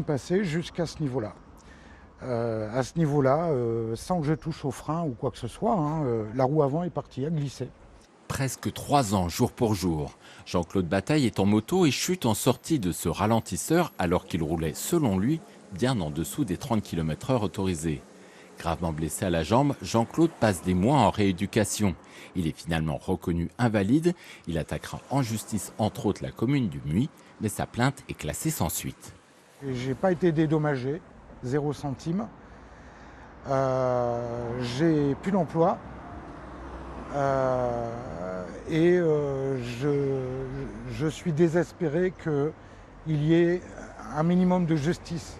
Passé jusqu'à ce niveau-là. À ce niveau-là, sans que je touche au frein ou quoi que ce soit, la roue avant est partie à glisser. Presque 3 ans, jour pour jour. Jean-Claude Bataille est en moto et chute en sortie de ce ralentisseur alors qu'il roulait, selon lui, bien en dessous des 30 km/h autorisés. Gravement blessé à la jambe, Jean-Claude passe des mois en rééducation. Il est finalement reconnu invalide. Il attaquera en justice entre autres la commune du Muy, mais sa plainte est classée sans suite. J'ai pas été dédommagé, 0 centime. J'ai plus d'emploi. Je suis désespéré qu'il y ait un minimum de justice.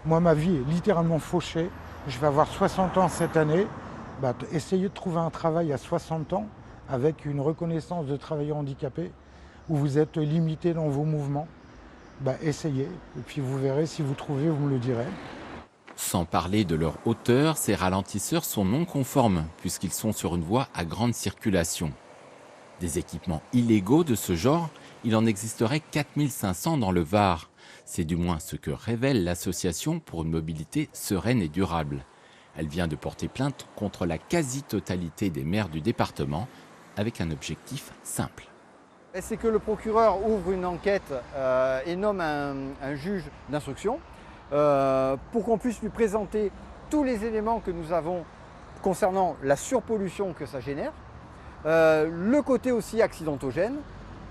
Moi, ma vie est littéralement fauchée. Je vais avoir 60 ans cette année. Essayez de trouver un travail à 60 ans avec une reconnaissance de travailleur handicapé où vous êtes limité dans vos mouvements. Essayez, et puis vous verrez, si vous trouvez, vous me le direz. Sans parler de leur hauteur, ces ralentisseurs sont non conformes puisqu'ils sont sur une voie à grande circulation. Des équipements illégaux de ce genre, il en existerait 4500 dans le Var. C'est du moins ce que révèle l'association pour une mobilité sereine et durable. Elle vient de porter plainte contre la quasi-totalité des maires du département avec un objectif simple. C'est que le procureur ouvre une enquête et nomme un juge d'instruction pour qu'on puisse lui présenter tous les éléments que nous avons concernant la surpollution que ça génère, le côté aussi accidentogène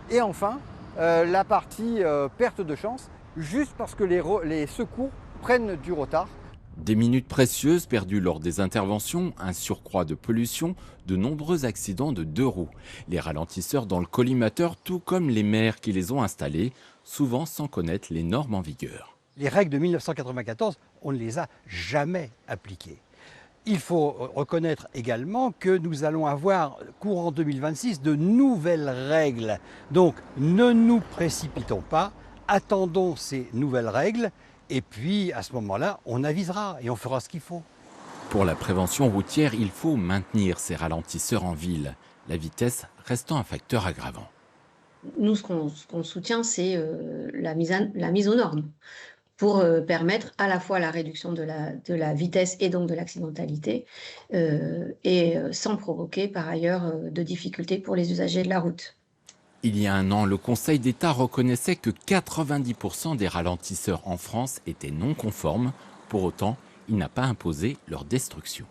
et enfin la partie perte de chance, juste parce que les secours prennent du retard. Des minutes précieuses perdues lors des interventions, un surcroît de pollution, de nombreux accidents de 2 roues. Les ralentisseurs dans le collimateur, tout comme les maires qui les ont installés, souvent sans connaître les normes en vigueur. Les règles de 1994, on ne les a jamais appliquées. Il faut reconnaître également que nous allons avoir, courant 2026, de nouvelles règles. Donc ne nous précipitons pas, attendons ces nouvelles règles. Et puis, à ce moment-là, on avisera et on fera ce qu'il faut. Pour la prévention routière, il faut maintenir ces ralentisseurs en ville, la vitesse restant un facteur aggravant. Nous, ce qu'on soutient, c'est la mise aux normes pour permettre à la fois la réduction de la vitesse et donc de l'accidentalité sans provoquer par ailleurs de difficultés pour les usagers de la route. Il y a un an, le Conseil d'État reconnaissait que 90% des ralentisseurs en France étaient non conformes. Pour autant, il n'a pas imposé leur destruction.